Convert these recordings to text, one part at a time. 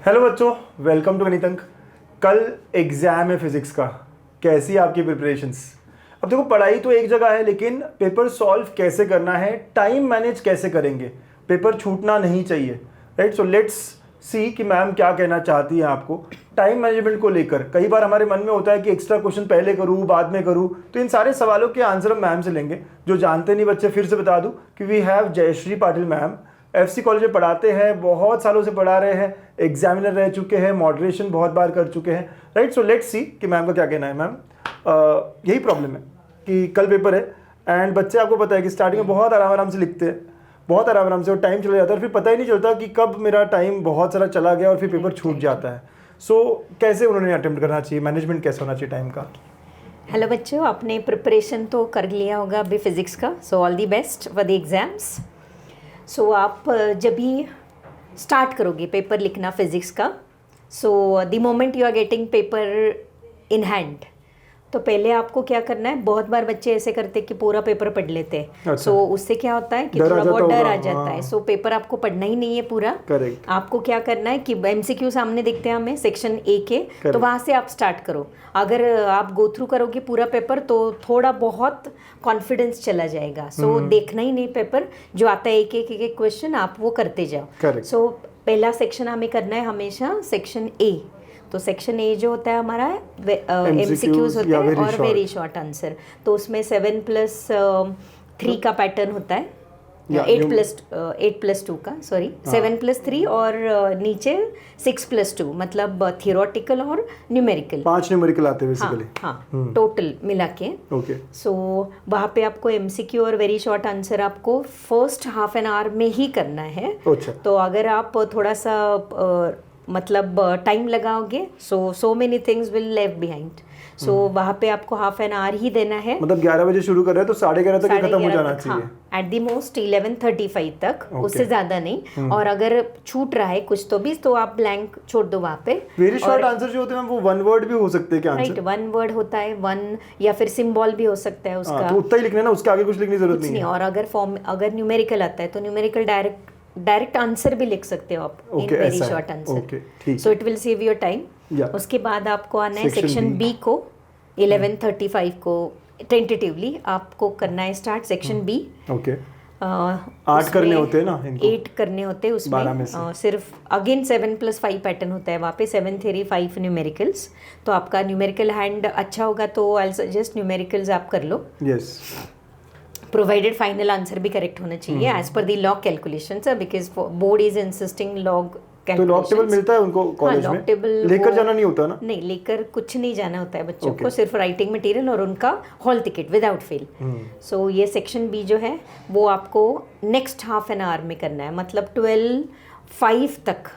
Hello बच्चों, welcome to गणितंक। कल exam है फिज़िक्स का। कैसी है आपकी प्रिपरेशंस? अब देखो, पढ़ाई तो एक जगह है, लेकिन पेपर सॉल्व कैसे करना है, टाइम मैनेज कैसे करेंगे, पेपर छूटना नहीं चाहिए, राइट? सो लेट्स सी कि मैम क्या कहना चाहती है आपको टाइम मैनेजमेंट को लेकर। कई बार हमारे मन में होता है कि एक्स्ट्रा क्वेश्चन पहले करूँ बाद में करूँ, तो इन सारे सवालों के आंसर हम मैम से लेंगे। जो जानते नहीं बच्चे, फिर से बता दूँ कि we have Jayashree Patil ma'am, FC college में पढ़ाते हैं, बहुत सालों से पढ़ा रहे हैं, एग्जामिनर रह चुके हैं, मॉडरेशन बहुत बार कर चुके हैं, राइट? सो लेट्स सी कि मैम का क्या कहना है। मैम, यही प्रॉब्लम है कि कल पेपर है एंड बच्चे, आपको पता है कि स्टार्टिंग में बहुत आराम से लिखते हैं, बहुत आराम से, और टाइम चला जाता है, फिर पता ही नहीं चलता कि कब मेरा टाइम बहुत सारा चला गया और फिर पेपर छूट जाता है। सो कैसे उन्होंने अटेम्प्ट करना चाहिए, मैनेजमेंट कैसे होना चाहिए टाइम का? हेलो बच्चों, आपने प्रिपरेशन तो कर लिया होगा अभी फिज़िक्स का, so all the best for the exams. So आप जब भी स्टार्ट करोगे पेपर लिखना फिज़िक्स का, so the moment you are getting paper in hand, तो पहले आपको क्या करना है, बहुत बार बच्चे ऐसे करते हैं कि पूरा पेपर पढ़ लेते हैं। अच्छा। सो उससे क्या होता है कि थोड़ा बहुत डर आ जाता है। सो पेपर आपको पढ़ना ही नहीं है पूरा। करेक्ट। आपको क्या करना है कि एमसीक्यू सामने दिखते हैं हमें सेक्शन ए के, तो वहाँ से आप स्टार्ट करो। अगर आप गो थ्रू करोगे पूरा पेपर तो थोड़ा बहुत कॉन्फिडेंस चला जाएगा। सो देखना ही नहीं पेपर, जो आता है एक एक क्वेश्चन आप वो करते जाओ। सो पहला सेक्शन हमें करना है हमेशा सेक्शन ए। तो सेक्शन ए जो होता है हमारा एमसीक्यूज होते हैं और वेरी शॉर्ट आंसर। तो उसमें 7+3 का पैटर्न होता है, 8+2 का, सॉरी 7+3 और नीचे 6+2, मतलब थियोरेटिकल और न्यूमेरिकल। 5 न्यूमेरिकल आते हैं बेसिकली। हाँ, टोटल मिला के। ओके। सो वहाँ पे आपको एमसीक्यू और वेरी शॉर्ट आंसर आपको फर्स्ट हाफ एन आवर में ही करना है। अच्छा। तो अगर आप थोड़ा सा मतलब टाइम लगाओगे, सो मेनी थिंग्स विल लेव बिहाइंड। सो वहाँ पे आपको हाफ एन आवर ही देना है। मतलब 11 बजे शुरू कर रहे हैं तो 11:30 तक खत्म हो जाना चाहिए। एट दी मोस्ट 11:35 तक, उससे ज्यादा नहीं। और अगर छूट रहा है कुछ तो भी, तो आप ब्लैंक छोड़ दो वहाँ पे। वेरी शॉर्ट आंसर जो होते हैं वो 1 वर्ड भी हो सकते हैं क्या? राइट, 1 वर्ड होता है, 1 या फिर सिंबल भी हो सकता है उसका। तो उतना ही लिखना है ना, उसके आगे कुछ लिखने की जरूरत नहीं है। और अगर न्यूमेरिकल आता है तो न्यूमेरिकल डायरेक्ट आंसर भी लिख सकते हो आप in very short answer. So it will save your time. उसके बाद आपको आना है सेक्शन बी को, 11:35 को टेंटेटिवली आपको करना है स्टार्ट सेक्शन बी। ओके। 8 करने होते हैं ना इनको? 8 करने होते हैं उसमें। सिर्फ अगेन 7+5 पैटर्न होता है वहाँ पे, 7 थ्योरी 5 न्यूमेरिकल्स। तो आपका न्यूमेरिकल हैंड अच्छा होगा तो आई सजेस्ट न्यूमेरिकल्स आप कर लो। यस। प्रोवाइडेड फाइनल आंसर भी करेक्ट होना चाहिए as per the log calculations, because board is insisting log. तो लॉग टेबल मिलता है उनको कॉलेज में? लेकर जाना नहीं होता ना? नहीं, लेकर कुछ नहीं जाना होता है बच्चों को, सिर्फ राइटिंग मटेरियल और उनका हॉल टिकट विदाउट फेल। सो ये सेक्शन बी जो है वो आपको नेक्स्ट हाफ एन आवर में करना है, मतलब 12:05 तक,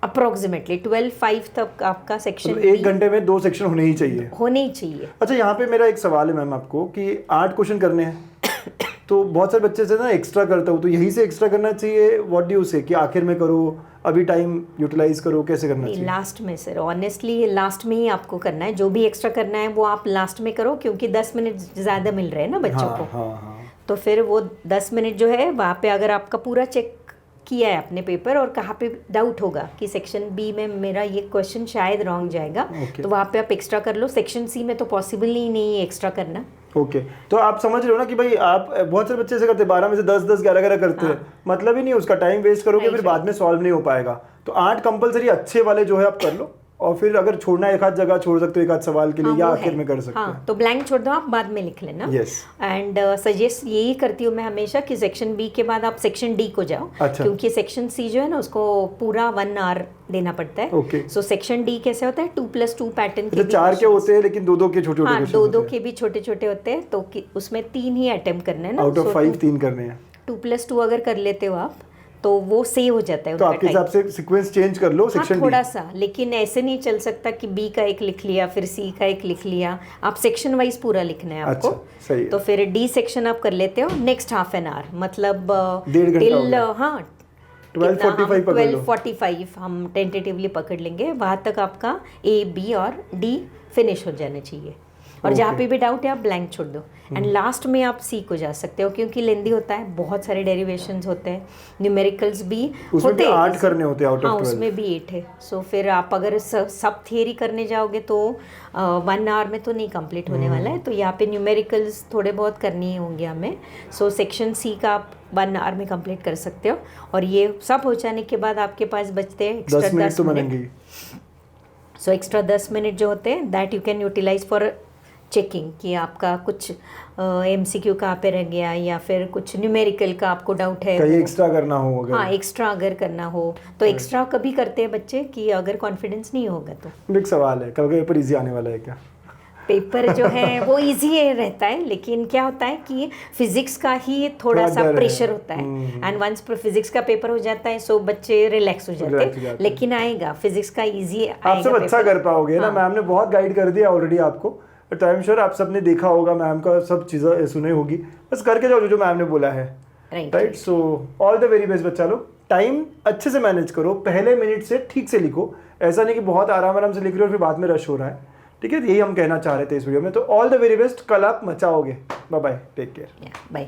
अप्रोक्सीमेटली 12:05 तक आपका सेक्शन। 1 घंटे में 2 सेक्शन होने ही चाहिए। अच्छा, यहाँ पे मेरा एक सवाल है मैम आपको कि 8 क्वेश्चन करने हैं तो बहुत सारे बच्चे से ना एक्स्ट्रा करता हूँ, तो यही से एक्स्ट्रा करना चाहिए? व्हाट डू यू से कि आखिर में करो, अभी टाइम यूटिलाइज करो, कैसे करना चाहिए? लास्ट में सर, ऑनेस्टली लास्ट में ही आपको करना है। जो भी एक्स्ट्रा करना है वो आप लास्ट में करो, क्योंकि 10 मिनट ज़्यादा मिल रहे हैं ना बच्चों को। तो फिर वो 10 मिनट जो है वहाँ पे अगर आपका पूरा चेक किया है अपने पेपर और कहाँ पे डाउट होगा कि सेक्शन बी में मेरा ये क्वेश्चन शायद रॉन्ग जाएगा, तो वहाँ पे आप एक्स्ट्रा कर लो। सेक्शन सी में तो पॉसिबल ही नहीं है एक्स्ट्रा करना। ओके। तो आप समझ रहे हो ना कि भाई, आप बहुत सारे बच्चे ऐसे करते हैं 12 में से 10, 11 करते हैं, मतलब ही नहीं, उसका टाइम वेस्ट करोगे, फिर बाद में सॉल्व नहीं हो पाएगा। तो 8 कंपलसरी अच्छे वाले जो है आप कर लो, और फिर अगर छोड़ना है एक आध जगह छोड़ सकते हो, एक आध सवाल के लिए, या आखिर में कर सकते हैं। तो ब्लैंक छोड़ दो, आप बाद में लिख लेना। एंड सजेस्ट यही करती हूँ मैं हमेशा कि सेक्शन बी के बाद आप सेक्शन डी को जाओ। अच्छा। क्योंकि सेक्शन सी जो है ना उसको पूरा 1 आवर देना पड़ता है। सो सेक्शन डी कैसे होता है, 2+2 पैटर्न के 4 के होते हैं, लेकिन 2-2 के छोटे छोटे। 2-2 के भी छोटे छोटे होते हैं, तो उसमें 3 ही अटेम्प्ट करने हैं ना। आउट ऑफ 5 3 करने हैं। 2+2 अगर कर लेते हो आप तो वो सेव हो जाता है। तो आपके हिसाब से सीक्वेंस चेंज कर लो सेक्शन थोड़ा सा, लेकिन ऐसे नहीं चल सकता कि बी का एक लिख लिया फिर सी का एक लिख लिया। आप सेक्शन वाइज पूरा लिखना है आपको। अच्छा, सही है। तो फिर डी सेक्शन आप कर लेते हो नेक्स्ट हाफ एन आवर, मतलब 12:45 हम टेंटेटिवली पकड़ लेंगे, वहाँ तक आपका ए बी और डी फिनिश हो जाना चाहिए। और जहाँ पे भी डाउट है आप ब्लैंक छोड़ दो एंड लास्ट में आप सी को जा सकते हो, क्योंकि लेंदी होता है, बहुत सारे डेरिवेशंस होते हैं, न्यूमेरिकल्स भी होते हैं, 8 करने होते हैं आउट हाँ ऑफ 12। उसमें भी 8 है। सो फिर आप अगर सब थियरी करने जाओगे तो 1 आवर में तो नहीं कंप्लीट होने वाला है, तो यहाँ पे न्यूमेरिकल्स थोड़े बहुत करनी ही होंगे हमें। सो सेक्शन सी का आप 1 आवर में कंप्लीट कर सकते हो, और ये सब हो जाने के बाद आपके पास बचते हैं एक्स्ट्रा 10 मिनट 10 तो मिनट। बनेंगे। सो एक्स्ट्रा 10 मिनट जो होते हैं that you can utilise for checking कि आपका कुछ MCQ कहाँ पे रह गया, या फिर कुछ न्यूमेरिकल का आपको डाउट है, कहीं एक्स्ट्रा करना हो अगर। हाँ एक्स्ट्रा अगर करना हो तो एक्स्ट्रा कभी करते हैं बच्चे कि अगर कॉन्फिडेंस नहीं होगा तो। एक सवाल है, कल का पेपर इजी आने वाला है क्या? पेपर जो है वो इजी रहता है, लेकिन क्या होता है कि फिजिक्स का ही थोड़ा सा प्रेशर होता है, एंड वंस फिजिक्स का पेपर हो जाता है सो बच्चे रिलैक्स हो जाते हैं, लेकिन आएगा फिजिक्स का इजी आएगा। आप सब अच्छा कर पाओगे ना, मैम ने बहुत गाइड कर दिया ऑलरेडी आपको, बट आई एम श्योर आप सबने देखा होगा, मैम का सब चीज़ें सुने होगी, बस करके जाओ जो मैम ने बोला है, right. So all the very best बच्चा लोग, टाइम अच्छे से मैनेज करो, पहले मिनट से ठीक से लिखो, ऐसा नहीं कि बहुत आराम से लिख रहे हो और फिर बाद में रश हो रहा है, ठीक है? यही हम कहना चाह रहे थे इस वीडियो में। तो ऑल द वेरी बेस्ट, कल आप मचाओगे। Bye bye, take care, bye.